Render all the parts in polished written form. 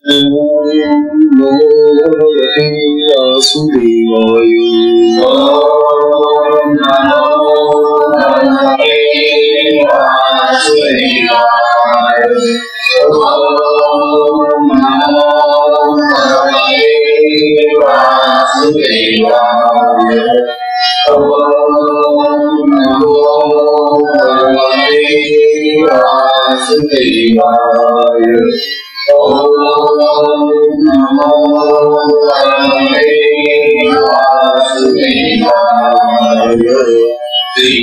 नमो भगवते वासुदेवाय। ओम नमो भगवते वासुदेवाय। ओम नमो भगवते वासुदेवाय। ओम नमो भगवते वासुदेवाय। ओम नमो भगवते वासुदेवाय। श्री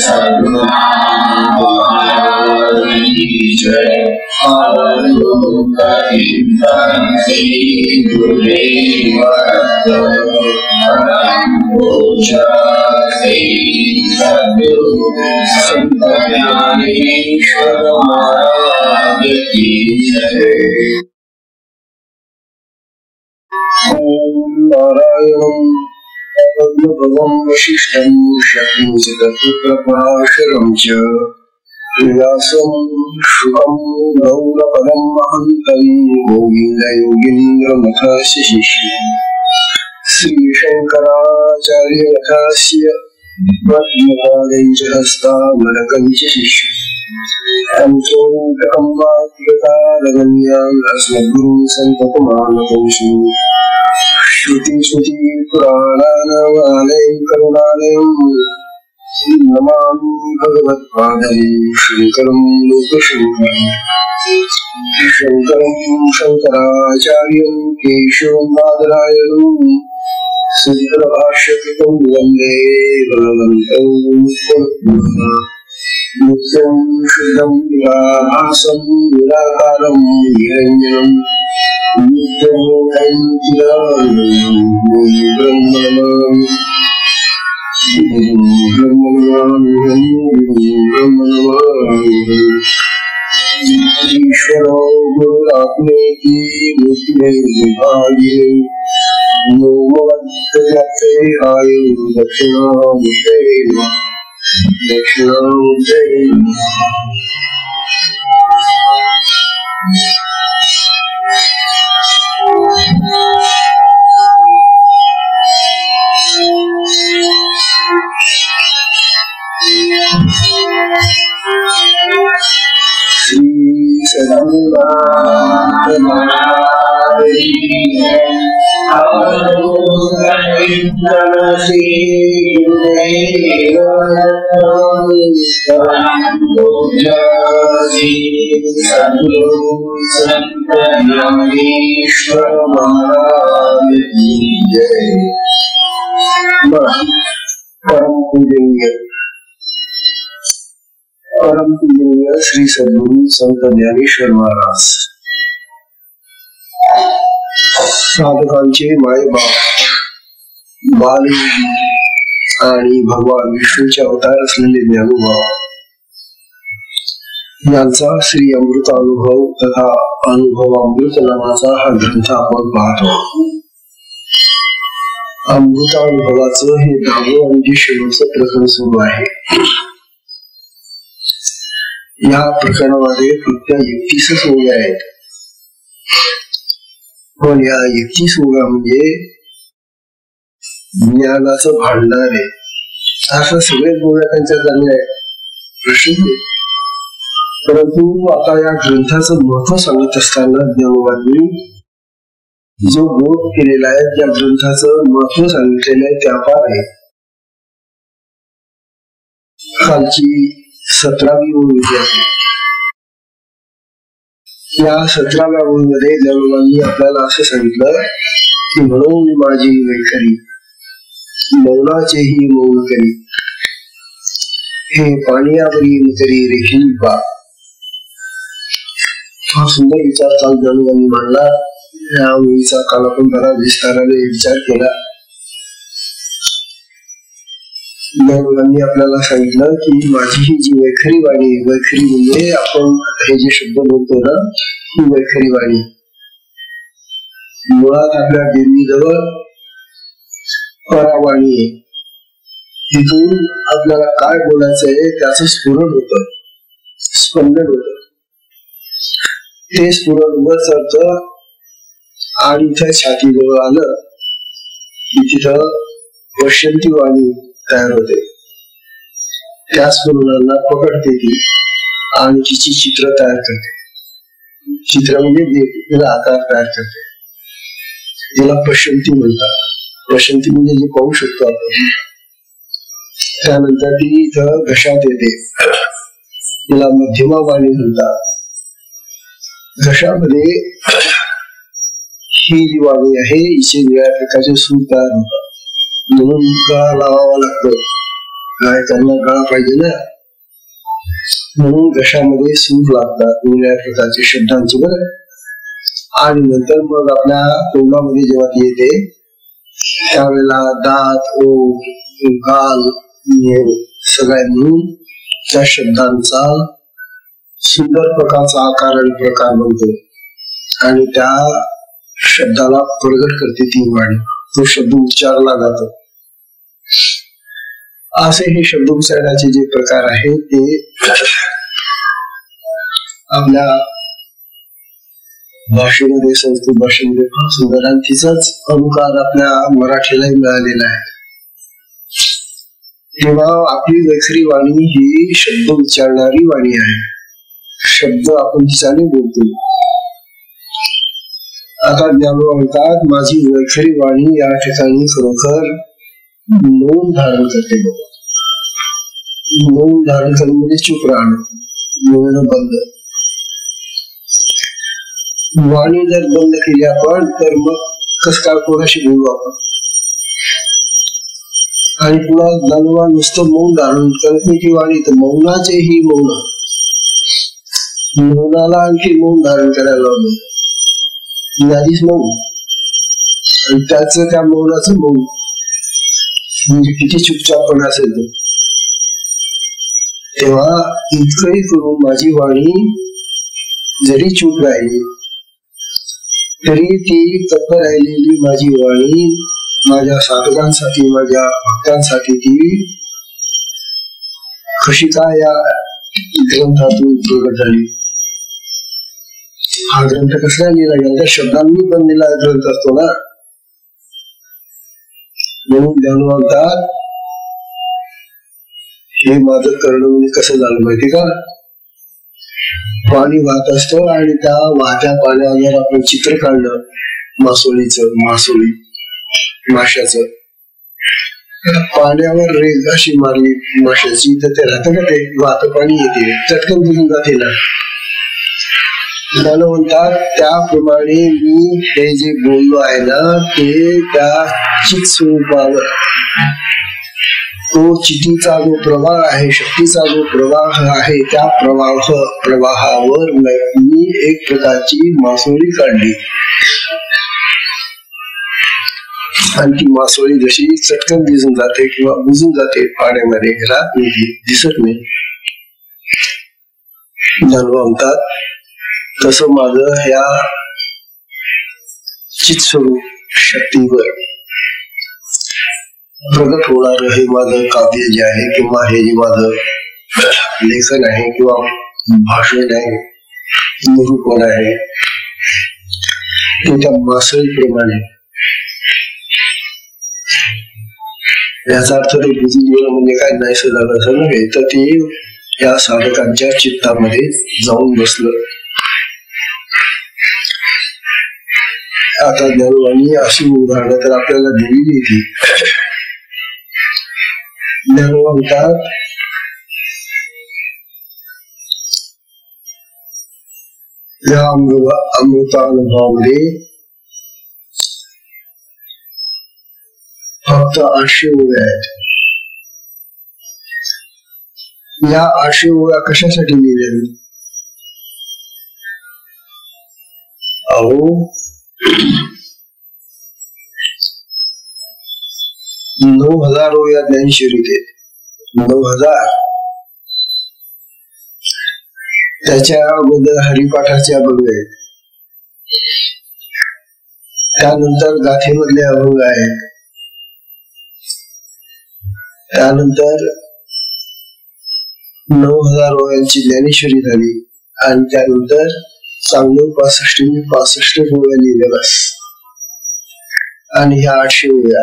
सद्गुरुनाथ महाराज की जय। अवधूतचिंतन श्री गुरुदेव श्री सद्गुरु संत ज्ञानेश्वर महाराज की जय। ओम नारायणं पद्मभवं वसिष्ठं शक्नुसितपुत्रपराशरं च व्यासं शुभं गौरपदं महन्तं गोविन्दयोगीन्द्रमथस्य शिष्यं श्रीशङ्कराचार्यमथस्य पद्मपादं च हस्तामलकं च शिष्यं तंसोऽम्बकं वाक्यकारगण्यान् अस्मद्गुरुं सन्ततमानतोषु श्रुति पुराणानामालयं करुणालयं नमामि भगवत्पादं शङ्करं लोकशङ्करम्। शङ्करं शङ्कराचार्यं केशवं बादरायणं सूत्रभाष्यकृतं वन्दे भगवन्तं पुनः। नित्यं शुद्धं निराभासं निराकारं निरञ्जनं नित्यं ईश्वरो गुरुरात्मेति बुद्धिर्विभागिने नमोऽस्तुते आयु दक्षिणामूर्ते दक्षिणामूर्ते। श्री सद्गुरुनाथ महाराज की जय। अवधूतचिंतन श्री गुरुदेव श्री सद्गुरु संत ज्ञानेश्वर महाराज की जय। परम पूजनीय श्री सद्गुरु संत ज्ञानेश्वर महाराज साधकांचे मायबाप बाली आणि भगवान विष्णूचे अवतार असलेले ज्ञानोबा यांचा श्री अमृत अनुभव तथा अनुभवामृत नावाचा हा ग्रंथ आपण पाहतो। अमृतानुभवाचं हे 10वे आणि शेवटचं प्रकरण सुरू आहे। या प्रकरणामध्ये फक्त 31 ओव्या आहेत, पण या 31 ओव्या म्हणजे ज्ञानाचं भांडार आहे असं सगळेच ओव्या त्यांच्या चांगल्या आहेत, प्रसिद्ध आहे। परंतु आता या ग्रंथाचं महत्व सांगत असताना ज्ञानोबांनी जो बोध केलेला आहे, त्या ग्रंथाचं महत्व सांगितलेलं आहे, त्या पार आहे। खालची 17वी ओळ विद्यार्थी, या 17व्या ओळीमध्ये ज्ञानोबांनी आपल्याला असं सांगितलं की म्हणून माझी वैखरी मौनाचेही मौन करी, हे पाण्यावरी करी रेखील बा। हा सुंदर विचार काल ज्ञानोबांनी मांडला। या ओळीचा काल आपण बरा विस्ताराने विचार केला। ज्ञानोबांनी आपल्याला सांगितलं की माझी ही जी वैखरी वाणी, वैखरी म्हणजे आपण हे जे शब्द बोलतो ना, ही वैखरी वाणी मुळात आपल्या देवीजवळ परावाणी आहे। तिथून आपल्याला काय बोलायचं आहे त्याचं स्फुरण होत, स्पंदन होत। ते स्फुरण वर चढतं आणि इथं छाती जवळ आलं की तिथं पश्यंती वाणी तयार होते. त्या स्फुरणांना पकडते ती आणि तिची चित्र तयार करते. चित्र म्हणजे तिला आकार तयार करते. तिला पश्यंती म्हणतात. पश्यंती म्हणजे जे पाहू शकतो आपण. त्यानंतर ती इथं घशात येते. तिला मध्यमा वाणी म्हणतात. घशामध्ये ही जी वाणी आहे हिचे वेगळ्या प्रकारचे सूर तयार होतात. म्हणून गळा लावावा लागतो. गायकांना गळा पाहिजे ना, म्हणून घशामध्ये सूर लागतात वेगळ्या प्रकारचे शब्दांचे बरं. आणि नंतर मग आपल्या तोंडामध्ये जेव्हा ती येते त्यावेळेला दात, ओठ, गाल सगळ्या मिळून त्या शब्दांचा सुंदर प्रकारचा आकार आणि प्रकार बनतो आणि त्या शब्दाला प्रगट करते ती वाणी. तो शब्द उच्चारला जातो. असे हे शब्द उच्चारण्याचे जे प्रकार आहेत ते आपल्या भाषेमध्ये, संस्कृत भाषेमध्ये फार सुंदर आणि तिचाच अनुकार आपल्या मराठीलाही मिळालेला आहे. तेव्हा आपली वैखरी वाणी ही शब्द उच्चारणारी वाणी आहे. शब्द आपण तिच्याने बोलतो. आता ज्ञानोबा म्हणतात माझी वैखरी वाणी या ठिकाणी खरोखर मौन धारण करते. मौन धारण करणे म्हणजे चूप राहणं, बोलणं बंद. वाणी जर बंद केली आपण तर मग कस काय कोणाशी बोलू आपण. आणि पुन्हा ज्ञानोबा नुसतं मौन धारण करत नाही ती वाणी, तर मौनाचे ही मौन. मौनाला आणखी मौन धारण करायला लावलं. आधीच मौन आणि त्याच त्या मौनाचं मौन म्हणजे किती चुपचापपणा असेल तो. तेव्हा इतकंही करून माझी वाणी जरी चूप राहिली तरी ती तत्पर राहिलेली माझी वाणी माझ्या साधकांसाठी, माझ्या भक्तांसाठी ती कशी काय या ग्रंथातून प्रगट झाली. हा ग्रंथ कसला लिहिला गेला, त्या शब्दांनी बनलेला ग्रंथ असतो ना. म्हणून ज्ञानवंतात हे माझं करणं म्हणजे कसं झालं माहिती का. पाणी वाहत असतं आणि त्या वाहत्या पाण्यावर आपण चित्र काढलं मासोळी माशाचं. पाण्यावर रेग अशी मारली माशाची तर ते राहतं का, ते वाहत पाणी येते चटकन बुजून जाते ना. म्हणतात त्याप्रमाणे मी हे जे बोललो आहे ना ते त्या चित स्वरूपावर, तो चितीचा जो प्रवाह आहे, शक्तीचा जो प्रवाह आहे, त्या प्रवाहावर मी एक प्रकारची मासोळी काढली. आणि ती मासोळी जशी चटकन भिजून जाते किंवा बुजून जाते पाण्यामध्ये, राहत नाही, दिसत नाही. म्हणतात तसं माझं ह्या चित्स्वरूप शक्तीवर प्रगट होणार हे माझं काव्य जे आहे किंवा हे जे माझं लेखन आहे किंवा भाषण आहे, निरूपण आहे, ते त्या मासळीप्रमाणे. याचा अर्थ ते बुजून गेलं म्हणजे काय नाहीसं झालं असं नव्हे, तर ते या साधकांच्या चित्तामध्ये जाऊन बसलं. आता ज्ञानोबांनी अशी उदाहरणं तर आपल्याला दिलेली ती. ज्ञानोबा म्हणतात या अमृतानुभवामध्ये फक्त 800 ओव्या आहेत. या 800 ओव्या कशासाठी लिहिल्या? अहो 9000 ओव्या ज्ञानेश्वरीत आहेत. 9000. त्याच्या अगोदर हरिपाठाचे अभंग आहेत, त्यानंतर गाथेमधले अभंग आहेत, त्यानंतर 9000 ओव्यांची ज्ञानेश्वरी झाली आणि त्यानंतर चांगलं 65 ओव्या लिहिलेलास आणि ह्या 800 ओव्या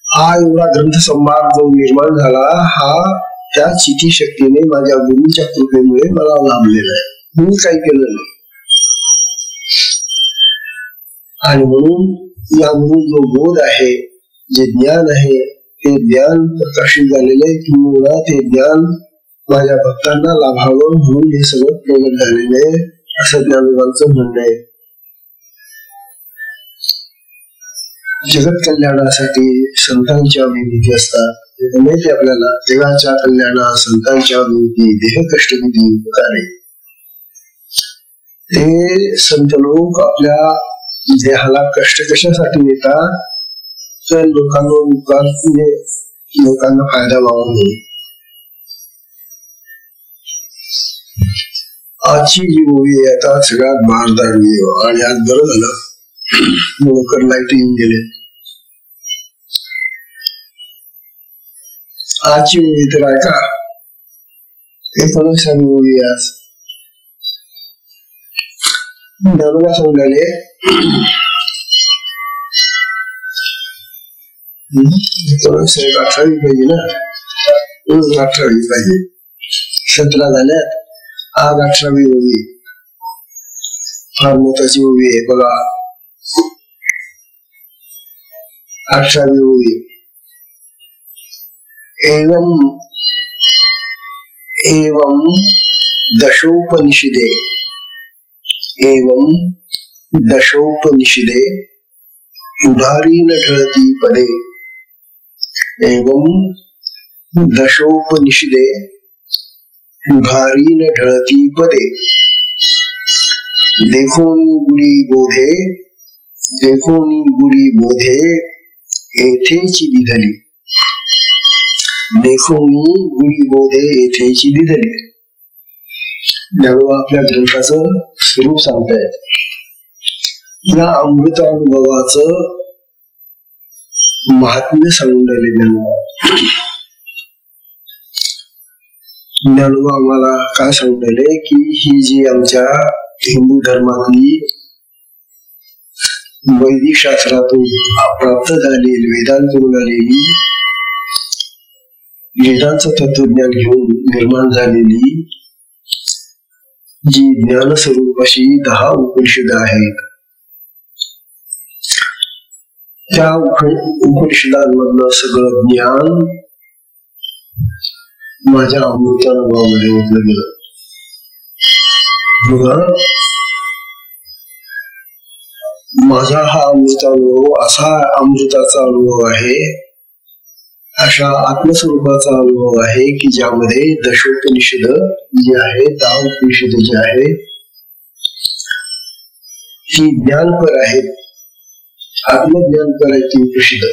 हा एवढा ग्रंथसंभार जो निर्माण झाला हा त्या चिती शक्तीने माझ्या गुरूंच्या कृपेमुळे मला लाभलेला आहे. मी काही केलं नाही. आणि म्हणून यामधून जो बोध आहे, जे ज्ञान आहे, ते ज्ञान प्रकाशित झालेले आहे. किंवा ते ज्ञान माझ्या भक्तांना लाभावं म्हणून हे सगळं प्रगट झालेलं आहे असं ज्ञानोबांचं म्हणणं आहे. जगत कल्याणासाठी संतांच्या विनंती असतात. माहिती आपल्याला देवाच्या कल्याणा संतांच्या विनंती देह कष्ट विधी उपकारे. ते संत लोक आपल्या देहाला कष्ट कशासाठी देतात तर लोकांना फायदा व्हावा म्हणून. आजची जी ओवी आहे आता सगळ्यात भारदार आणि आज बरं झालं मोकर लाईट येऊन गेले. आजची ओवी तर ऐका. 19वी ओवी आज ज्ञानोबा सांगले 18वी पाहिजे ना. 18वी पाहिजे. 17 झाल्यात. आज 18वी ओवी फार महत्वाची ओवी आहे बघा. 18वी ओवी एवं दशोपनिषदे उदारी न ढळती पदे. एवं दशोपनिषदे उदारी न ढळती पदे. देखोनी गुरी बोधे येथेची दिधली. देखोनी गुरी बोधे येथेची दिधली. ज्ञानोबा आपल्या ग्रंथाचं स्वरूप सांगतायत. या अमृतानुभवाचं महात्म्य सांगून राहिले ज्ञानोबा. ज्ञानोबा आम्हाला काय सांगून राहिले की ही जी आमच्या हिंदू धर्मातली वैदिक शास्त्रातून प्राप्त झालेली वेदांतून आलेली वेदांचं तत्वज्ञान घेऊन निर्माण झालेली जी ज्ञान स्वरूप अशी 10 उपनिषद आहेत. त्या उपनिषदांमधलं सगळं ज्ञान माझ्या अमृतानुभवामध्ये ओतलं गेलं. माझा हा अमृतानुभव असा अमृताचा अनुभव आहे, अशा आत्मस्वरूपाचा अनुभव आहे की ज्यामध्ये दशोपनिषद जी आहे 10 उपनिषद जी आहे ती ज्ञानपर आहेत. आत्मज्ञानपर आहे ती उपनिषद.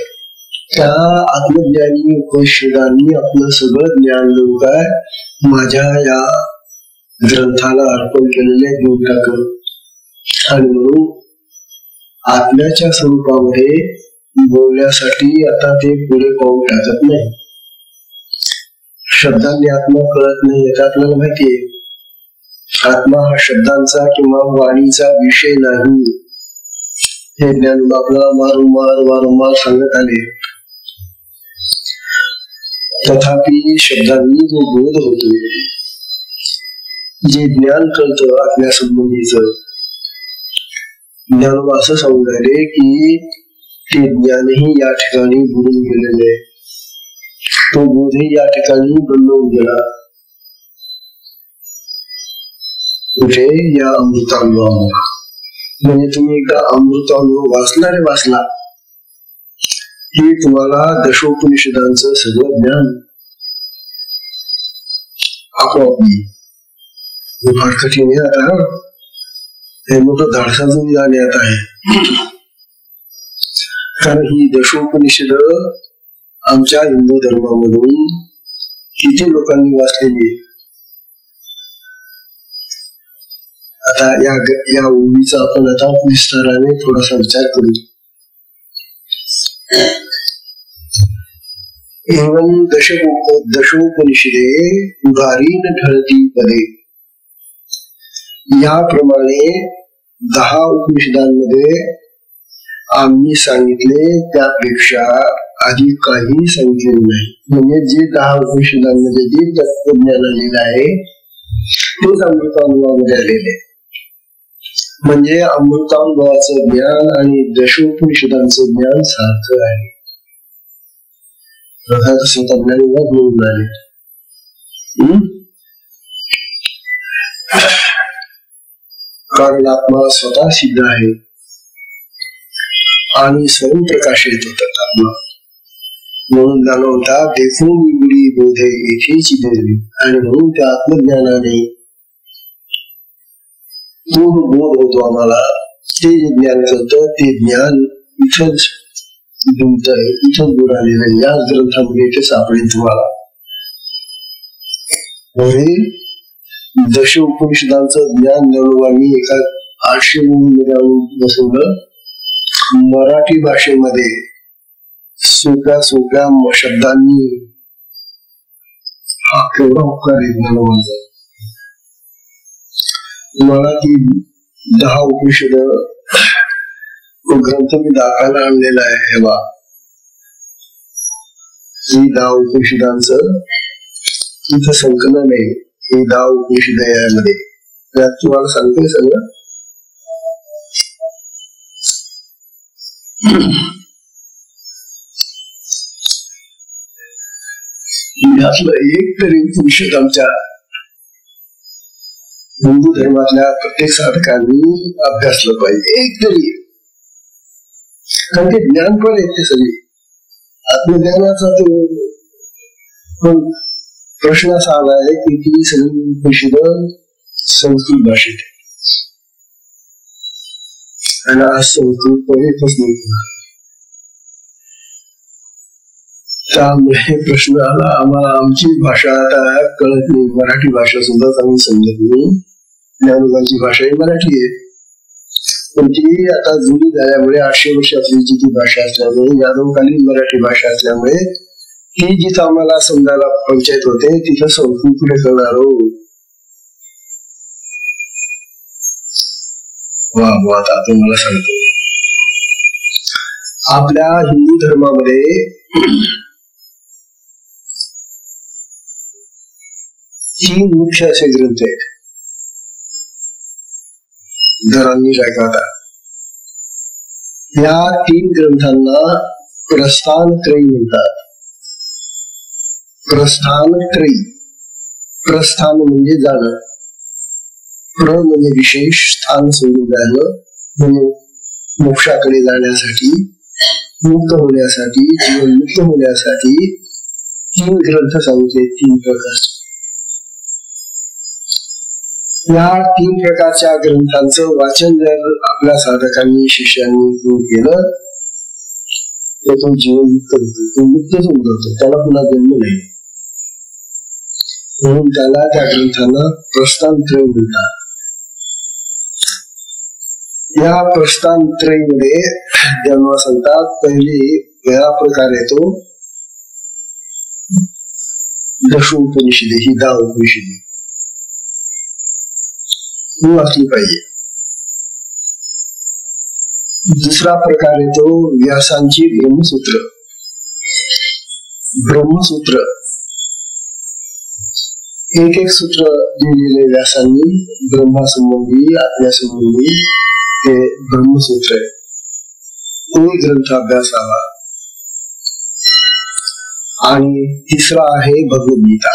त्या आत्मज्ञानी उपनिषदांनी आपलं सगळं ज्ञान काय माझ्या या ग्रंथाला अर्पण केलेले घेऊन टाकलं. आणि म्हणून आत्म्याच्या स्वरूपामध्ये बोलण्यासाठी आता ते पुढे पाऊल टाकत नाही. शब्दांनी आत्मा कळत नाही याचा आपल्याला माहितीये. आत्मा हा शब्दांचा किंवा वाणीचा विषय नाही हे ज्ञान आपल्याला वारंवार सांगत आले. तथापि शब्दांनी जो बोध होतो, जे ज्ञान कळतं आत्म्यासंबंधीच, ज्ञानोबा असं सांगून राहिले की ते ज्ञानही या ठिकाणी बुडून गेलेले, तो बोधही या ठिकाणी बंद होऊन गेला. कुठे या अमृतानुभव. म्हणजे तुम्ही एकदा अमृतानुभव वाचला की तुम्हाला दशोपनिषदांचं सगळं ज्ञान आपोआप येईल. फार कठीण आहे आता. हे मोठं धाडसाचं विधान येत आहे. कारण ही दशोपनिषद आमच्या हिंदू धर्मामधून किती लोकांनी वाचलेली आहे. आता या ओवीचा आपण आता विस्ताराने थोडासा विचार करू. एवं दशोपनिषदे उदारी न ढळती पदे. याप्रमाणे 10 उपनिषदांमध्ये आम्ही सांगितले त्यापेक्षा अधिक काही सांगितले नाही. म्हणजे जे 10 उपनिषदांमध्ये जे तत्वज्ञान आलेलं आहे तेच अमृतानुभवामध्ये आलेले. म्हणजे अमृतानुभवाचं ज्ञान आणि दशोपनिषदांचं ज्ञान सारखं आहे. तत्वज्ञान मिळून आले. कारण आत्मा स्वतः सिद्ध आहे आणि स्वयंप्रकाशित होतात आत्मा. म्हणून जाणवता देखून निगडी बोधे येथेच देवी. आणि म्हणून त्या आत्मज्ञानाने तो बोध होतो आम्हाला. ते जे ज्ञान करतं ते ज्ञान इथंच इथंच बुडालेलं याच ग्रंथामध्ये इथे सापडेल तुम्हाला. दश उपनिषदांचं ज्ञान ज्ञानोबांनी एका 800 मध्ये आणून बसवलं. मराठी भाषेमध्ये सोप्या सोप्या शब्दांनी. हा केवढा उपकार आहे ज्ञानोबांचा. मला ती 10 उपनिषद ग्रंथ मी दाखवायला आणलेला आहे. हे बा ही 10 उपनिषदांचं इथं संकलन आहे. हे 10 उपनिषद यामध्ये त्यात तुम्हाला सांगते सगळं. यातलं एक तरी उपनिषद आमच्या हिंदू धर्मातल्या प्रत्येक साधकांनी अभ्यासलं पाहिजे. एक तरी. कारण ते ज्ञान पण आहेत ते सगळे आत्मज्ञानाचा. तो पण प्रश्न असा आला आहे की ती सगळी उपनिषद संस्कृत भाषेत आणि आज संस्कृत पण येतच नाही. त्यामुळे प्रश्न आला आम्हाला. आमची भाषा आता कळत नाही. मराठी भाषा सुद्धा चांगली समजत नाही. ज्ञानोबांची भाषा ही मराठी आहे पण ती आता जुनी झाल्यामुळे 800 वर्षातली जी ती भाषा असल्यामुळे यादवकालीन मराठी भाषा असल्यामुळे ही जिथं आम्हाला समजायला पंचायत होते तिथं संस्कृत पुढे करणार. वा आता तुम्हाला सांगतो. आपल्या हिंदू धर्मामध्ये 3 मुख्य असे ग्रंथ आहेत. घरांनी ऐकवता. या 3 ग्रंथांना प्रस्थानत्रयी म्हणतात. प्रस्थानत्रयी. प्रस्थान म्हणजे जाणं. प्र म्हणजे विशेष. स्थान सोडून जाणं म्हणजे मोक्षाकडे जाण्यासाठी, मुक्त होण्यासाठी, जीवनमुक्त होण्यासाठी 3 ग्रंथ सांगितले. 3 प्रकार. या 3 प्रकारच्या ग्रंथांचं वाचन जर आपल्या साधकांनी शिष्यांनी केलं तर तो जीवनमुक्त होतो. तो मुक्तच होतो. त्याला पुन्हा जन्म नाही. म्हणून त्याला त्या ग्रंथांना प्रस्थानत्रयी म्हणतात. या प्रस्थानत्रयीमध्ये जन्म सांगतात. पहिला प्रकार येतो दशोपनिषदे. ही 10 उपनिषदे ही वाचली पाहिजे. दुसरा प्रकार येतो व्यासांची ब्रह्मसूत्र. ब्रह्मसूत्र एक सूत्र लिहिलेले व्यासांनी ब्रह्मासंबंधी, आत्म्यासंबंधी. ते ब्रह्मसूत्र आहे. तो ग्रंथ अभ्यासावा. आणि तिसरा आहे भगवद्गीता.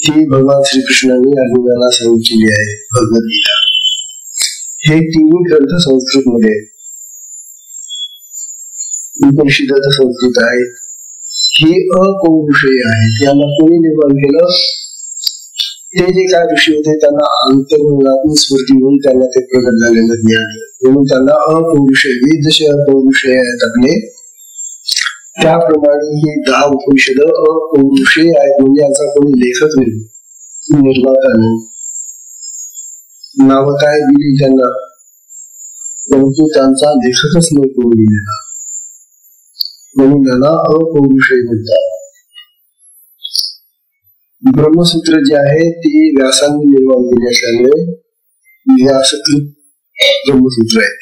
ही भगवान श्रीकृष्णांनी अर्जुनाला सांगितलेली आहे भगवद्गीता. हे 3 ग्रंथ संस्कृत मध्ये. उपनिषद संस्कृत आहेत. ही अपौरुषेय आहेत. यांना कोणी निर्माण केलं? ते जे काय ऋषी होते त्यांना अंतर्मनातून स्फूर्ती होऊन त्यांना ते प्रगट झालेलं ज्ञान आहे. म्हणून त्यांना अपौरुषेय. वेद जसे अपौरुषेय आहेत आपले त्याप्रमाणे ही 10 उपनिषद अपौरुषेय आहेत. म्हणजे याचा कोणी लेखक नाही, निर्माता नाही. नावं काय दिली त्यांना परंतु त्यांचा लेखकच नाही कोणी दिलेला. म्हणून त्यांना अपौरुषेय म्हणतात. ब्रह्मसूत्र जे आहे ती व्यासांनी निर्माण केली असल्यामुळे व्यासकृत ब्रह्मसूत्र आहेत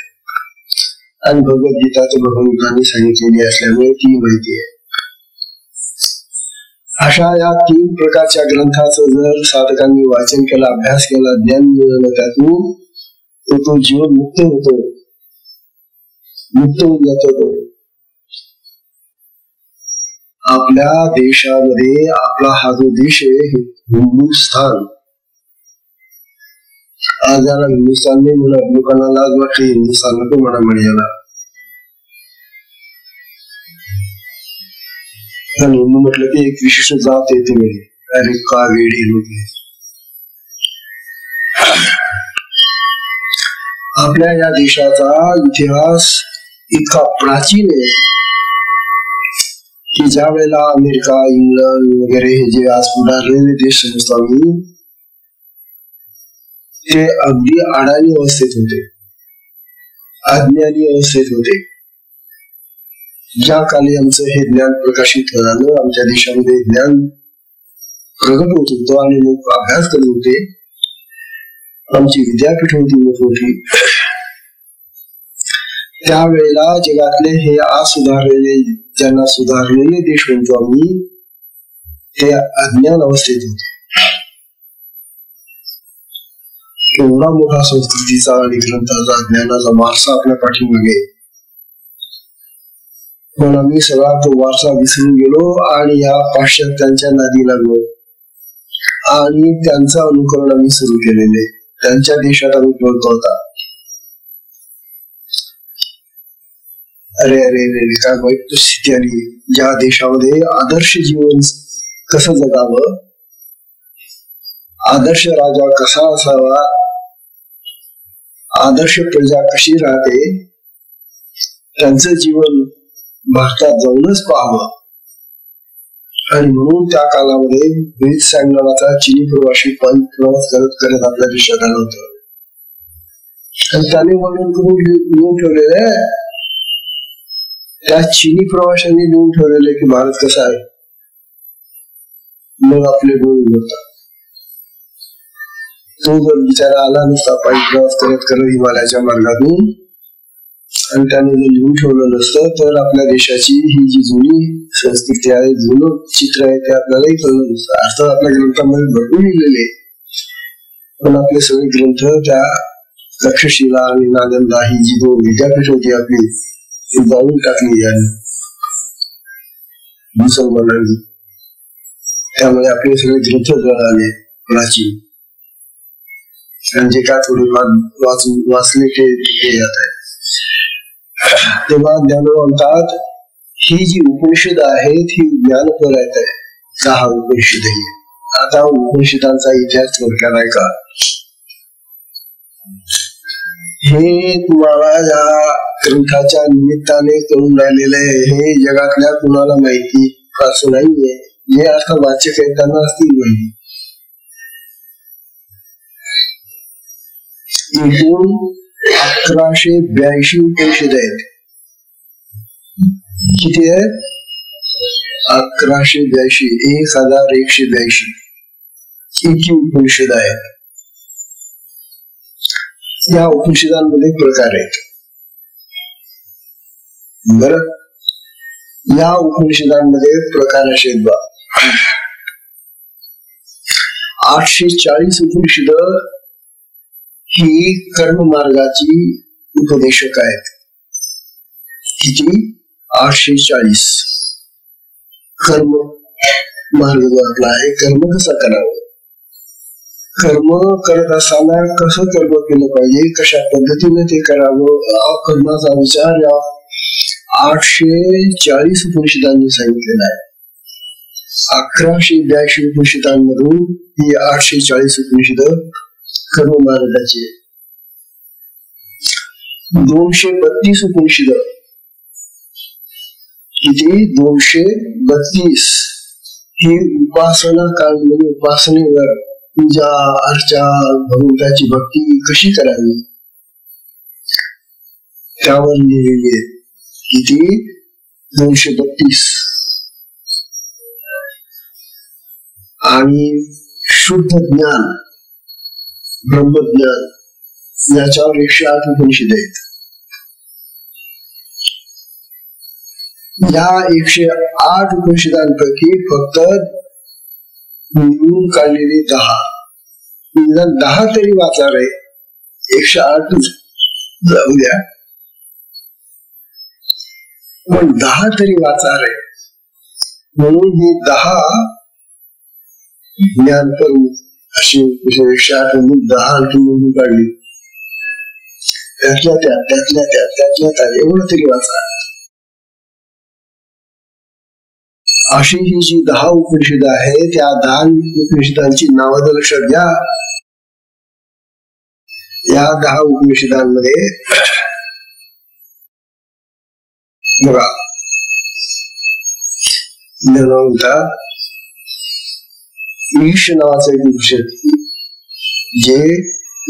आणि भगवद्गीता तर भगवंतांनी सांगितलेली असल्यामुळे ती माहिती आहे. अशा या 3 प्रकारच्या ग्रंथाचं जर साधकांनी वाचन केलं, अभ्यास केला, ज्ञान मिळवलं त्यातून तो जीवन मुक्त होतो, मुक्त होऊन जातो. आपल्या देशामध्ये आपला हा जो देश आहे हिंदुस्थान, आज जरा हिंदुस्थान नाही म्हणत, लोकांना लाज वाटते हिंदुस्थान नको म्हणा म्हणायला. हिंदू म्हटलं की एक विशिष्ट जात येते म्हणजे, अरे का वेडी लोक. आपल्या या देशाचा इतिहास इतका प्राचीन आहे की ज्या वेळेला अमेरिका, इंग्लंड वगैरे हे जे आज पुढारलेले देश समजतो आम्ही, ते अगदी अडाणी अवस्थेत होते, अज्ञानी अवस्थेत होते. ज्या काली आमचं हे ज्ञान प्रकाशित झालं, आमच्या देशामध्ये ज्ञान प्रगट होत होतं आणि लोक अभ्यास करत होते, आमची विद्यापीठ होती मोठी, त्यावेळेला जगातले हे असुधारलेले, ज्यांना सुधारलेले देश म्हणतो आम्ही, ते अज्ञान अवस्थेत होते. एवढा मोठा संस्कृतीचा आणि ग्रंथाचा ज्ञानाचा वारसा आपल्या पाठीमागे, पण आम्ही सगळा तो वारसा विसरून गेलो आणि या पाश्चात्यांच्या नादी लागलो आणि त्यांचं अनुकरण आम्ही सुरू केलेले. त्यांच्या देशात आम्ही बोलतो होता. अरे अरे अरे काय वाईट स्थिती आली. ज्या देशामध्ये आदर्श जीवन कसं जगावं, आदर्श राजा कसा असावा, आदर्श प्रजा कशी राहते, त्यांचं जीवन भारतात जाऊनच पाहावं. आणि म्हणून त्या कालामध्ये वेद सांगणारा चिनी प्रवासी प्रवास करत करत आपल्या देशात आलं होतं आणि त्याने म्हणून लिहून ठेवलेलं आहे, त्या चिनी प्रवाशांनी लिहून ठेवलेलं की भारत कसा आहे. मग आपले डोळे उघडतात. तो जर बिचारा आला नसता पायी प्रवास करत करत हिमालयाच्या मार्गातून आणि त्याने जर लिहून ठेवलं नसतं तर आपल्या देशाची ही जी जुनी संस्कृती आहे, जुनं चित्र आहे, ते आपल्यालाही कळलं नसतं. अर्थ आपल्या ग्रंथामध्ये भरपूर लिहिलेले, पण आपले सगळे ग्रंथ त्या तक्षशिला आणि नालंदा ही जी 2 विद्यापीठ होती आपली, ती जाळून टाकली यांनी मुसलमानांनी. त्यामुळे आपले सगळे ग्रंथ जळाले प्राचीन, आणि जे काय थोडेफार वाचले ते येत आहे. तेव्हा ज्ञानोबा म्हणतात ही जी उपनिषद आहेत ही ज्ञानपर आहेत. 6 उपनिषद आहे. आता उपनिषदांचा इतिहास थोडक्यात आहे का, हे तुम्हाला या ग्रंथाच्या निमित्ताने करून राहिलेले हे जगातल्या कुणाला माहिती असं नाहीये. जे अर्थ वाचक आहेत त्यांना असतील माहिती. एकूण 1182 उपनिषद आहेत. किती आहेत? 1182. 1182 इतकी उपनिषद आहेत. या उपनिषदांमध्ये प्रकार आहेत. बरं, या उपनिषदांमध्ये प्रकार असे आहेत बा. 840 उपनिषद ही कर्म मार्गाची उपदेशक आहेत. किती? 840. कर्म मार्ग आपला आहे. कर्म कसा करावं, कर्म करत असताना कसं कर्म केलं पाहिजे, कशा पद्धतीने ते करावं, कर्माचा विचार या 840 उपनिषदांनी सांगितलेला आहे. 1182 उपनिषदांमधून ही 840 उपनिषद कर्म मार्गाची. 232 उपनिषद किती? 232 ही उपासना काळ, म्हणजे उपासनेवर पूजा अर्चा, भगवंताची भक्ती कशी करावी त्यावर लिहिलेली आहे. किती? 232. आणि शुद्ध ज्ञान, ब्रह्मज्ञान याच्यावर 108 उपनिषद आहेत. या 108 उपनिषदांपैकी फक्त निवडून काढलेली 10 तरी वाचा रे. 108 जाऊ द्या, पण 10 तरी वाचा रे. म्हणून ही 10 ज्ञान करून अशी 108 10 आणखी निवडून काढली. त्यातल्या त्यात एवढं तरी वाचा. अशी ही जी 10 उपनिषद आहे, त्या 10 उपनिषदांची नावं जर लक्षात घ्या. या 10 उपनिषदांमध्ये बघा, म्हणतात ईश नावाचं एक उपनिषद, जे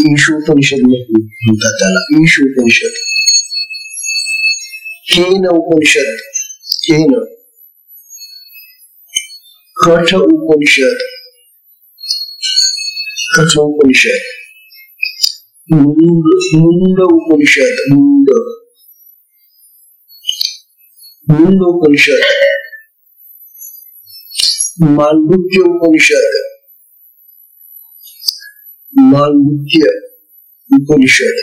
ईशोपनिषद म्हणतात त्याला. ईश उपनिषद, केन उपनिषद, केन, कठ उपनिषद, कठ उपनिषद, मुंड उपनिषद, मुंड उपनिषद, मांडुक्य उपनिषद, मांडुक्य उपनिषद,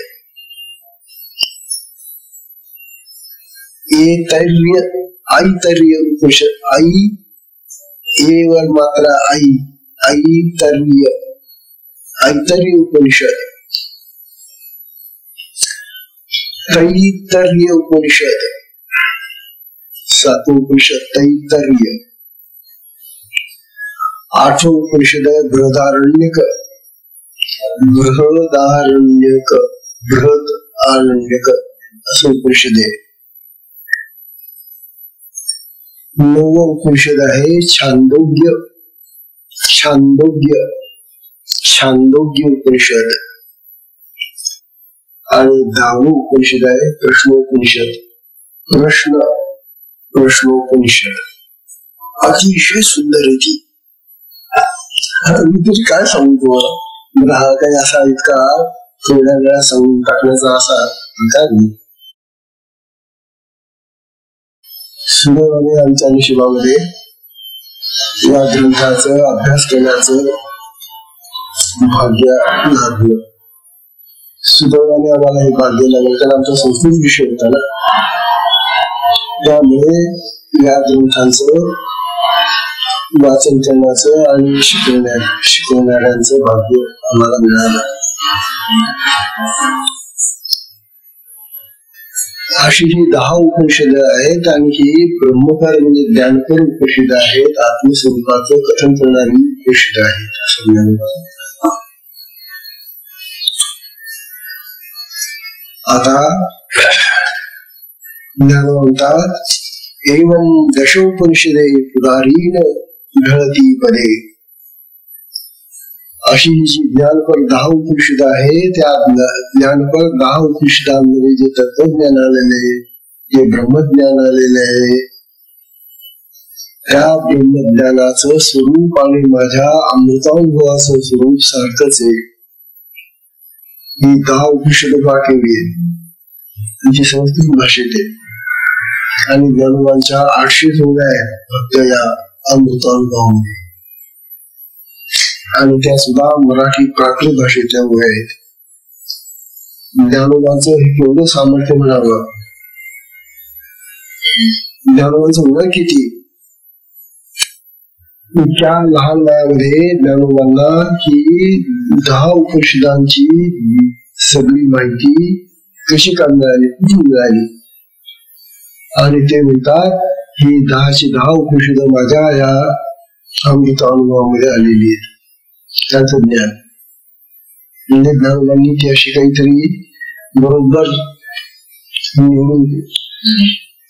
ऐतर्य उपनिषद, वर मात्रा ऐतर्य उपनिषद, तैतर्य उपनिषद, 7 उपनिषद तैतर्य. 8 उपनिषद बृहदारण्यक, बृहदारण्यक, बृहदारण्यक असं उपनिषद आहे. 9 उपनिषद आहे छांदोग्य, छांदोग्य, छांदोग्य उपनिषद. आणि 10 उपनिषद आहे प्रश्नोपनिषद, प्रश्नोपनिषद. अतिशय सुंदर आहे ती. मी तरी काय सांगतो, मला हा काही असा इतका थोड्या वेळा सांगून टाकण्याचा असा काय नाही. सुदैवाने आमच्या नशिबामध्ये या ग्रंथाचा अभ्यास करण्याचं भाग्य लाभलं. सुदैवाने आम्हाला हे भाग्य लागलं, कारण आमचा संस्कृत विषय होता ना. त्यामुळे या ग्रंथांचं वाचन करण्याचं आणि शिकवणाऱ्यांचं भाग्य आम्हाला मिळालं. अशी ही 10 उपनिषद आहेत. आणि ही ब्रह्मकार म्हणजे ज्ञानपर उपनिषद आहेत, आत्मस्वरूपाचं कथन करणारी उपनिषद आहेत असं. आता ज्ञान म्हणतात एवं दशोपनिषदे पुरारीन ढळती पदे. अशी जी ज्ञानपर 10 उपनिषद आहे, त्या ज्ञानपर 10 उपनिषदांमध्ये जे तत्वज्ञान आलेले, जे ब्रह्मज्ञान आलेले आहे, त्या ब्रह्मज्ञानाचं स्वरूप आणि माझ्या अमृतानुभवाचं स्वरूप सारखंच आहे. ही 10 उपनिषद पाठवली त्यांची संस्कृत भाषेत आहे. आणि ज्ञानोबांच्या 800 ओव्या आहेत फक्त या अमृतानुभवामध्ये. आणि त्या सुद्धा मराठी प्राकृत भाषेतल्या ओव्या आहेत. ज्ञानोबांचं हे केवढं सामर्थ्य म्हणावं. ज्ञानोबांचं वय किती. इतक्या लहान वयामध्ये ज्ञानोबांना ही 10 उपनिषदांची सगळी माहिती कशी काय मिळाली, कुठून मिळाली. आणि ते म्हणतात ही 10 उपनिषद माझ्या या अमृत अनुभवामध्ये आलेली आहेत. त्याचं ज्ञान म्हणजे ज्ञानोबांनी ती अशी काहीतरी बरोबर निवडून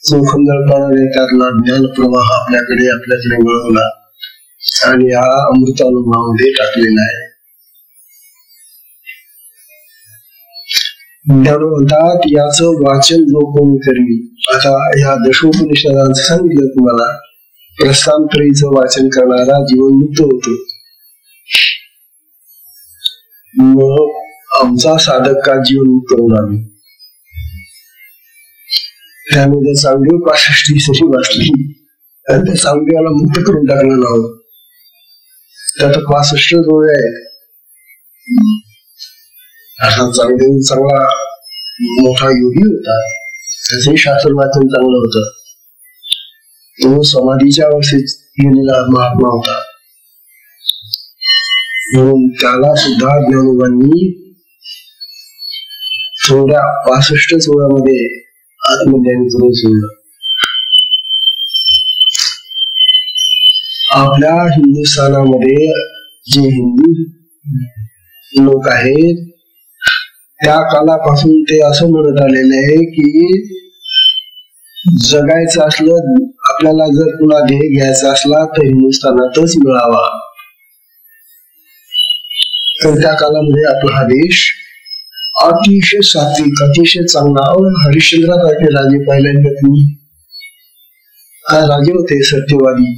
चोखंदळपणाने त्यातला ज्ञान प्रवाह आपल्याकडे वळवला आणि हा अमृत अनुभवामध्ये टाकलेला आहे. ज्ञान म्हणतात याचं वाचन जो कोणी करील. आता ह्या दशोपनिषदांचं सांगितलं तुम्हाला, प्रस्थानत्रयीचं वाचन करणारा जीवनमुक्त होतो. मग आमचा साधक का जीवन करून आम्ही त्यामध्ये चांगली 65 सरी वाचली आणि त्या चांगलीवाला मुक्त करून टाकला नाव. त्यात 65 डोळे आहेत. असा चांगला मोठा योगी होता. त्याचंही शास्त्र वाचन चांगलं होतं. तो समाधीच्या अवस्थेत गेलेला महात्मा होता. म्हणून त्याला सुद्धा ज्ञानोबांनी थोड्या 65 सोळामध्ये आत्मज्ञानी करून सोडलं. आपल्या हिंदुस्थानामध्ये जे हिंदू लोक आहेत त्या कालापासून ते असं म्हणत आलेले आहे की जगायचं असलं, आपल्याला जर पुन्हा ध्येय घ्यायचा असला तर हिंदुस्थानातच मिळावा. तर त्या कालामध्ये आपला हा देश अतिशय सात्विक, अतिशय चांगला. हरिश्चंद्रासारखे राजे पाहिल्यानंतर तुम्ही राजे होते सत्यवादी.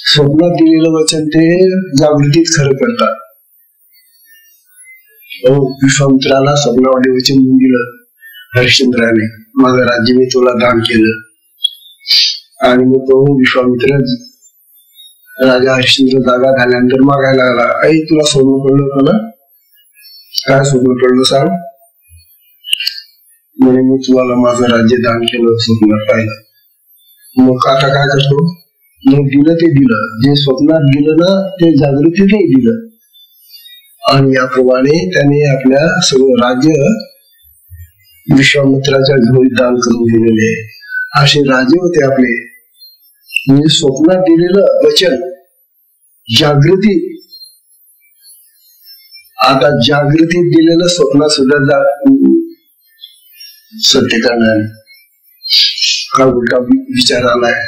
स्वप्नात दिलेलं वचन ते जागृतीत खरं करतात. विश्वामित्राला स्वप्नामध्ये वचन देऊन दिलं हरिश्चंद्राने, माझं राज्य मी तुला दान केलं. आणि मग तो विश्वामित्र राजा हरिश्चंद्र जागा झाल्यानंतर मागायला लागला, आई तुला स्वप्न पडलं होतं ना? काय स्वप्न पडलं सांग? म्हणे मी तुम्हाला माझं राज्य दान केलं स्वप्नात पाहिलं. मग आता काय करतो? मग दिलं ते दिलं, जे स्वप्नात दिलं ना ते जागृतीने दिलं. आणि याप्रमाणे त्याने आपल्या सगळं राज्य विश्वामित्राच्या झोळीत दान करून दिलेले. असे राजे होते आपले. म्हणजे स्वप्नात दिलेलं वचन जागृती, आता जागृतीत दिलेलं स्वप्नात सुद्धा सत्य करणार. का उलटा विचार आलाय.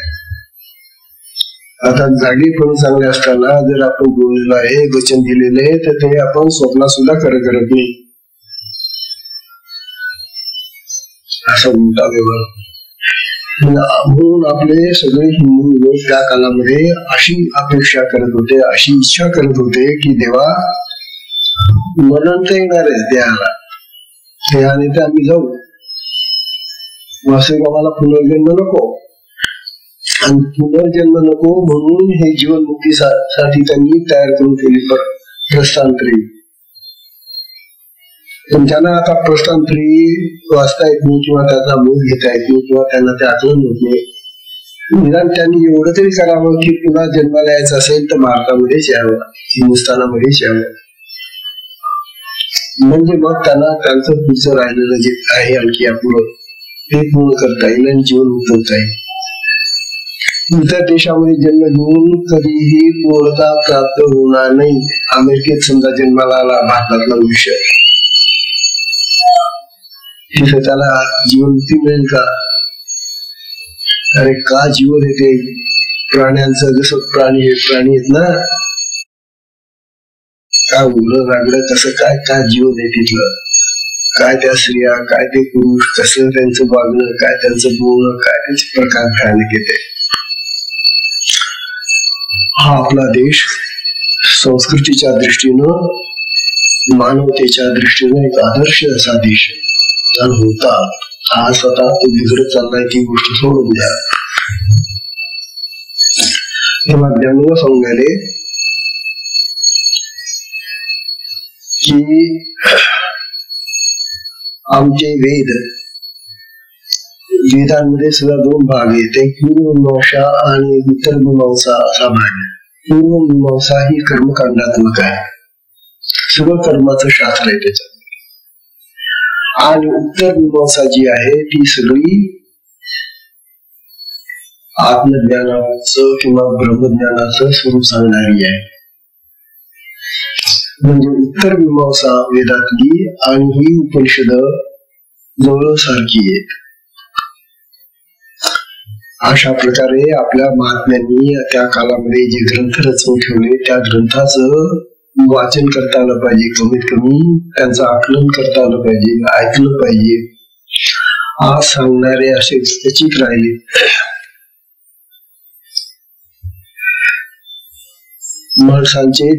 आता जागी पण चांगले असताना जर आपण बोललेलं आहे, वचन दिलेलं आहे, तर ते आपण स्वप्नात सुद्धा खरं करत नाही. असा उलटा व्यवहार. म्हणून आपले सगळे हिंदू लोक त्या कालामध्ये अशी अपेक्षा करत होते, अशी इच्छा करत होते की देवा मरण तर येणार आहे देहाला, देहाने तर आम्ही जाऊ, वास्तविक आम्हाला पुनर्जन्म नको. आणि पुनर्जन्म नको म्हणून हे जीवनमुक्तीसाठी त्यांनी तयार करून ठेवली प्रस्थानत्री. पण त्यांना आता प्रस्थानत्री वाचता येत नाही किंवा त्याचा बोध घेता येत नाही किंवा त्यांना ते आकलन होत नाही. निदान त्यांनी एवढं तरी करावं की पुन्हा जन्माला यायचं असेल तर भारतामध्येच यावं, हिंदुस्थानामध्येच यावं. म्हणजे मग त्यांना त्यांचं पुढचं राहिलेलं जे आहे आणखी अपुरं ते पूर्ण करता येईल आणि जीवन उठवता येईल. इतर देशामध्ये जन्म घेऊन कधीही पूर्णता प्राप्त होणार नाही. अमेरिकेत समजा जन्माला आला भारतातला विषय, तिथे त्याला जीवनमुक्ती मिळेल का? अरे का जीवन येते प्राण्यांचं? जसं प्राणी आहेत ना, काय उघडं रागडं कसं काय जीवन आहे तिथलं, काय त्या स्त्रिया, काय ते पुरुष, कसं त्यांचं वागणं, काय त्यांचं बोलणं, काय त्याचे प्रकार भयानक येते. हा आपला देश संस्कृतीच्या दृष्टीनं, मानवतेच्या दृष्टीनं एक आदर्श असा देश आहे होता. हा स्वतः तो बिघडत चाललाय ती गोष्ट सोडून द्या. तेव्हा ज्ञानोबा सांगायले की आमचे वेदांमध्ये सुद्धा 2 भाग आहेत. एक पूर्व मीमांसा आणि उत्तर मीमांसा असा भाग आहे. पूर्व मीमांसा ही कर्मकांडात्मक आहे, सगळं कर्माचं शास्त्र आहे त्याच्यात. आणि उत्तर मीमांसा जी आहे ती सगळी आत्मज्ञानाचं किंवा ब्रह्मज्ञानाचं स्वरूप सांगणारी आहे. म्हणजे उत्तर मीमांसा वेदातली आणि ही उपनिषद जवळ सारखी आहेत. अशा प्रकारे आपल्या महात्म्यांनी त्या कालामध्ये जे ग्रंथ रचून ठेवले त्या ग्रंथाचं वाचन करता आलं पाहिजे, कमीत कमी त्यांचं आकलन करता आलं पाहिजे, ऐकलं पाहिजे. आज सांगणारे असे क्वचित राहिले. माणसांचे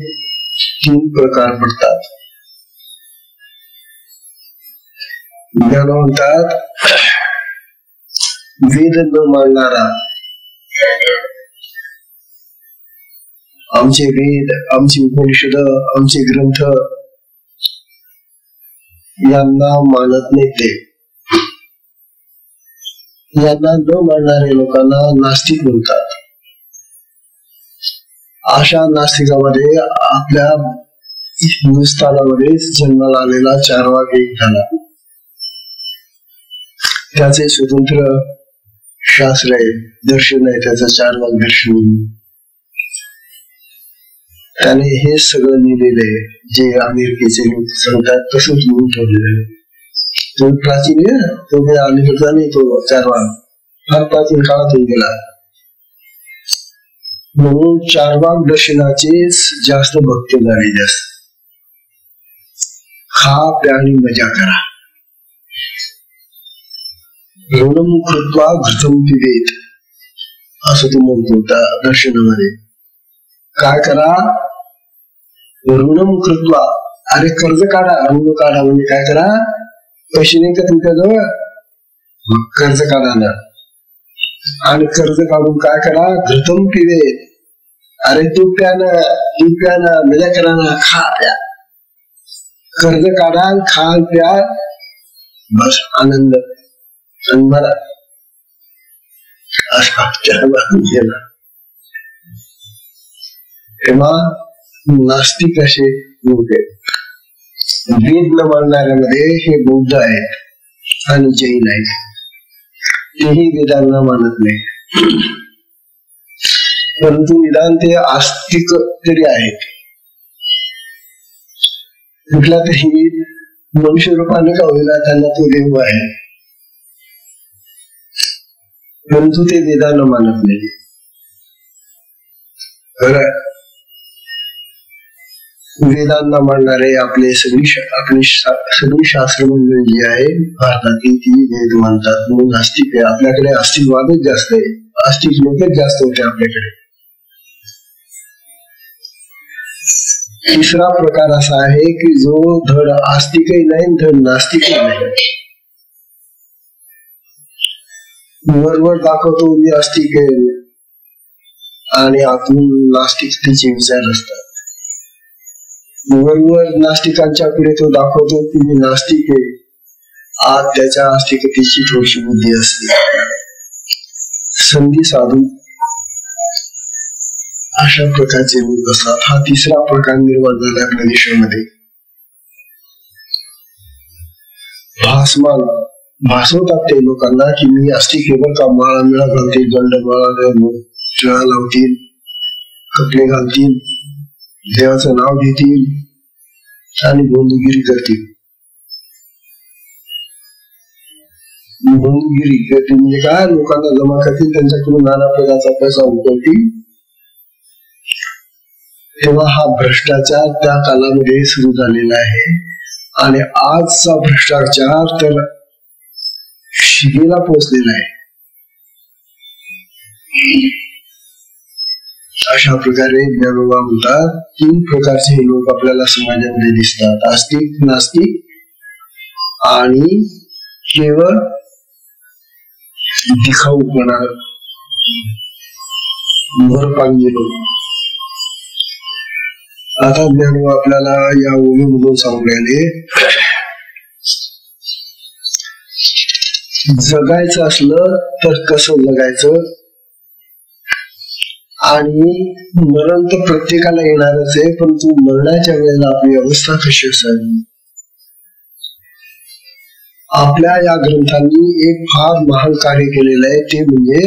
तीन प्रकार पडतात. ज्ञान म्हणतात वेद न मानणारा, आमचे वेद, आमची उपनिषद, आमचे ग्रंथ यांना मानत नाही ते. यांना न मानणारे लोकांना नास्तिक म्हणतात. अशा नास्तिकामध्ये आपल्या हिंदुस्थानामध्ये जन्माला आलेला चार्वाक एक झाला. त्याचे स्वतंत्र शास्त्र आहे, दर्शन आहे, त्याचं चार्वाक दर्शन. त्याने हे सगळं लिहिलेलं आहे जे अमेरिकेचे लोक सांगतात तसंच लिहून ठेवलेलं आहे. तो प्राचीन आहे, तो काही अलीकडचा नाही. तो चार्वाक फार प्राचीन काळातून गेला. म्हणून चार्वाक दर्शनाचे जास्त भक्त झाले. जास्त खा प्या आणि मजा करा. ऋणम कृत्वा घृतम पिबेत असं तो म्हणतो त्या दर्शनामध्ये. काय करा? ऋणम कृत्वा, अरे कर्ज काढा. ऋण काढा म्हणजे काय करा? पैसे नाही का तुमच्याजवळ, कर्ज काढा ना. आणि कर्ज काढून काय करा? घृतम पिबेत, अरे दूध प्या ना, दूध प्या ना, मजा करा ना, खा प्या. कर्ज काढा, खा प्या, बस आनंद आणि मला असा गेला. तेव्हा नास्तिक असे लोक आहेत. वेद न मानणाऱ्यामध्ये हे बौद्ध आहेत आणि जैन आहेत. तेही वेदांना मानत नाही, परंतु निदान ते आस्तिक तरी आहेत. कुठला तरी मनुष्य रूपाने का होईना त्यांना तो देव आहे, परंतु ते वेदांना मानत नाही. वेदांना मानणारे आपली सगळी शास्त्र मंडळी जी आहे भारतातील ती वेद मानतात. म्हणून नास्तिक आहे. आपल्याकडे अस्तित्ववादच जास्त आहे, आस्तिक लोकच जास्त होते आपल्याकडे. तिसरा प्रकार असा आहे की जो धड आस्तिकही नाही धड नास्तिकही नाही. वरवर दाखवतो मी आस्तिक आहे आणि आतून नास्तिकतेचे विचार असतात. वरवर नास्तिकांच्या पुढे तो दाखवतो की मी नास्तिक आहे, आत त्याच्या आस्तिकतेची थोडीशी बुद्धी असते. संधी साधू अशा प्रकारचे लोक असतात. हा तिसरा प्रकार निर्माण झाला आपल्या देशामध्ये. भासवतात ते लोकांना की मी आस्तिक आहे बरं का, माळा मिळा घालतील, दंड माळा लावतील, कपडे घालतील, देवाचं नाव घेतील आणि भोंदूगिरी करतील. भोंदूगिरी करतील म्हणजे काय? लोकांना जमा करतील, त्यांच्याकडून नाना प्रकारचा पैसा उकळतील. तेव्हा हा भ्रष्टाचार त्या कालामध्ये सुरू झालेला आहे आणि आजचा भ्रष्टाचार तर शिगेला पोहोचलेला आहे. अशा प्रकारे ज्ञानोबा म्हणतात 3 प्रकारचे हे लोक आपल्याला समाजामध्ये दिसतात. आस्तिक, नास्तिक आणि केवळ दिखाऊपणा भरपांगी लोक. आता ज्ञानोबा आपल्याला या ओळीमधून सांगून राहिले जगायचं असलं तर कसं जगायचं आणि मरण तर प्रत्येकाला येणारच आहे, परंतु मरणाच्या वेळेला आपली अवस्था कशी असावी. आपल्या या ग्रंथांनी एक फार महान कार्य केलेलं आहे, ते म्हणजे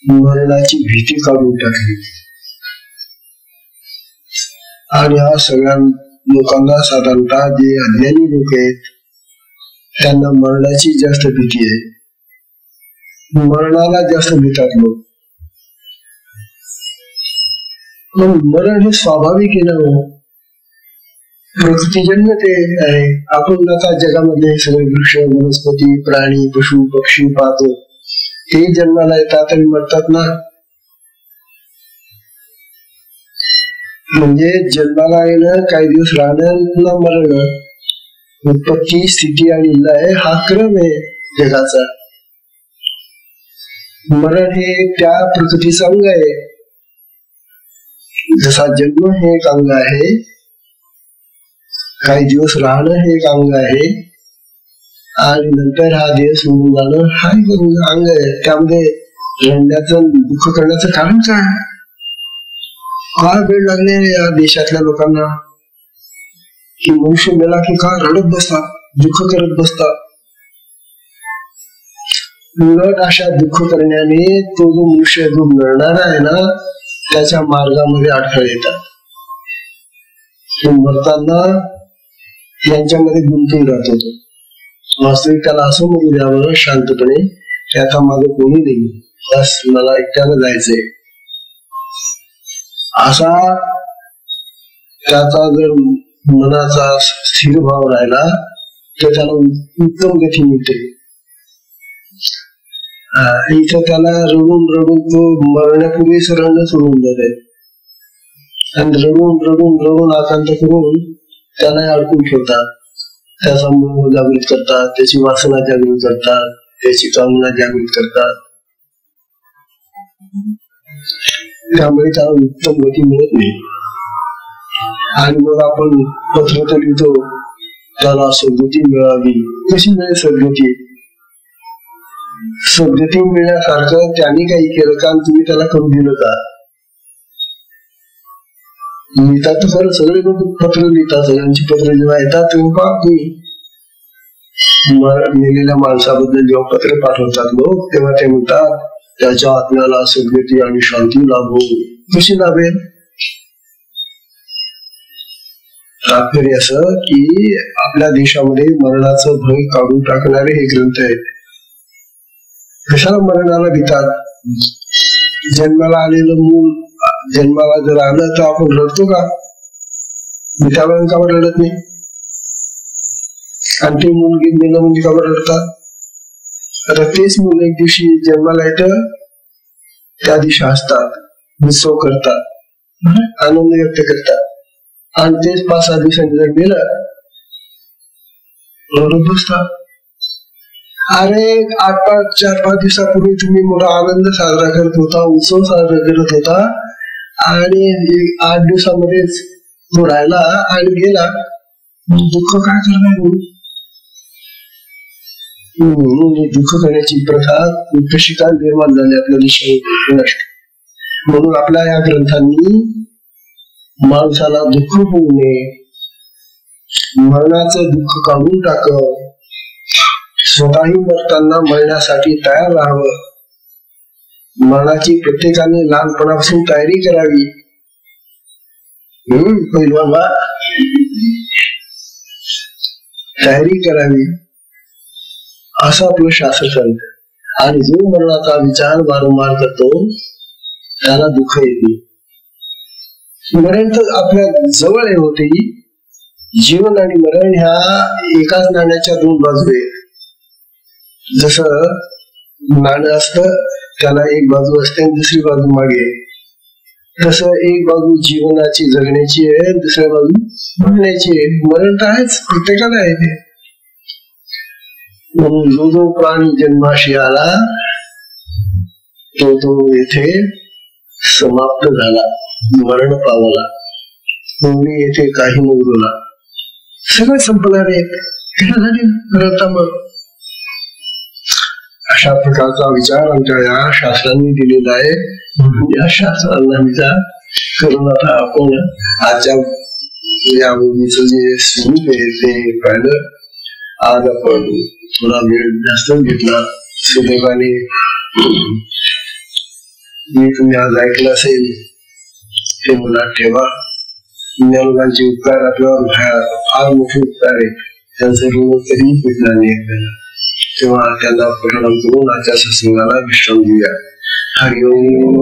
मरणाची भीती काढून टाकली. आणि हा सगळ्या लोकांना साधारणतः जे अज्ञानी लोक आहेत त्यांना मरणाची जास्त भीती आहे. मरणाला जास्त भीतात लोक. मरण हे स्वाभाविक आहे ना, प्रकृतीजन्य ते आहे. आपण आता जगामध्ये सगळे वृक्ष, वनस्पती, प्राणी, पशु, पक्षी पाहतो, ते जन्माला येतात आणि मरतात ना. म्हणजे जन्माला येणं, काही दिवस राहणं, पुन्हा मरण. उत्पत्ती, स्थिती आणि लय हा क्रम आहे जगाचा. मरण हे त्या प्रकृतीचं अंग आहे. जसा जन्म हे एक अंग आहे, काही दिवस राहणं हे एक अंग आहे, आणि नंतर हा देह सोडून जाणं हा एक अंग आहे. त्यामध्ये रडण्याचं, दुःख करण्याचं कारण काय? काय वेळ लागले या देशातल्या लोकांना की मनुष्य मेला की का रडत बसतात, दुःख करत बसतात. उलट अशा दुःख करण्याने तो जो मनुष्य जो मरणारा आहे ना, त्याच्या मार्गामध्ये अडथळे येतात. तो मरताना यांच्यामध्ये गुंतून राहतो. वास्तविक त्याला असं म्हणू द्यावं शांतपणे की आता माझं कोणी नाही, बस मला एकट्यानं जायचंय. असा त्याचा जर मनाचा स्थिर भाव राहिला तर त्याला उत्तम गती मिळते. इथं त्याला रडून रडून तो मरण्यापूर्वीच रडणं सोडून जाते, आणि रडून रडून रडून आकांत करून त्याला अडकून ठेवतात. त्याचा मोह जागृत करतात, त्याची वासना जागृत करतात, त्याची कामना जागृत करतात. त्यामुळे त्याला उत्तम गती मिळत नाही. आणि मग आपण पत्र तर लिहितो, त्याला सद्गती मिळावी. कशी मिळेल सद्गती? सद्गती मिळण्यासारखं त्यांनी काही केलं का, तुम्ही त्याला करू दिलं का? लिहितात तर खरं, सगळे लोक पत्र लिहितात. सगळ्यांची पत्र जेव्हा येतात तेव्हा तुम्ही मेलेल्या माणसाबद्दल जेव्हा पत्र पाठवतात लोक, तेव्हा ते म्हणतात त्याच्या आत्म्याला सद्गती आणि शांती लाभो. कशी लाभेल? तात्पर्य असं की आपल्या देशामध्ये मरणाचं भय काढून टाकणारे हे ग्रंथ आहेत. कशाला मरणाला भीतात? जन्माला आलेलं मूल जन्माला जर आलं तर आपण रडतो का? त्यावेळेला का बरं रडत नाही? आणि ते मुलगी मेलं म्हणजे का बरं रडतात? आता तेच मुलं एक दिवशी जन्माला येतं, त्या दिवशी हसतात, उत्सव करतात, आनंद व्यक्त करतात, आणि तेच 5-6 दिवसांनी जर गेलं रडत बसतात. अरे 4-5 दिवसापूर्वी तुम्ही मोठा आनंद साजरा करत होता, उत्सव साजरा करत होता, आणि 8 दिवसामध्येच तो राहिला आणि गेला. दुःख काय करणार? दुःख करण्याची प्रथा कशी काय निर्माण झाली आपल्या देशात? म्हणून आपल्या या ग्रंथांनी माणसाला दुःख होऊ नये, मरणाचं दुःख काढून टाकावं, स्वतःही मरताना मरण्यासाठी तयार राहावं, मरणाची प्रत्येकाने लहानपणापासून तयारी करावी. पहिलवान तयारी करावी असं आपलं शास्त्र सांगतं. आणि जो मरणाचा विचार वारंवार करतो त्याला दुःख येते. मरण तर आपल्या जवळ होते. जीवन आणि मरण ह्या एकाच नाण्याच्या 2 बाजू आहेत. जसं नाणं असतं त्याला एक बाजू असते आणि दुसरी बाजू मागे, तसं एक बाजू जीवनाची जगण्याची आहे, दुसऱ्या बाजू मरण्याची आहे. मरण तर आहेच, प्रत्येकाला आहे ते. म्हणून जो प्राणी जन्माशी आला तो येथे समाप्त झाला, मरण पावला. कोणी येथे काही नवला, सगळे संपणार आहेत. अशा प्रकारचा विचार आमच्या या शास्त्रांनी दिलेला आहे. या शास्त्रांना विचार करून आता आपण आजच्या या भूमीचं जे स्वरूप आहे ते पाहिलं. आज आपण थोडा वेळ जास्त घेतला. सुदैवाने मी तुम्ही आज ऐकलं असेल ते मनात ठेवा. ज्ञानोबांचे उपकार आपल्यावर फार मोठे उपकार आहेत, त्यांचं ऋण कधीही भेटणार नाही आपल्याला. तेव्हा त्यांना प्रणाम करून आजच्या सत्संगाला विश्राम देऊया. हरिओम.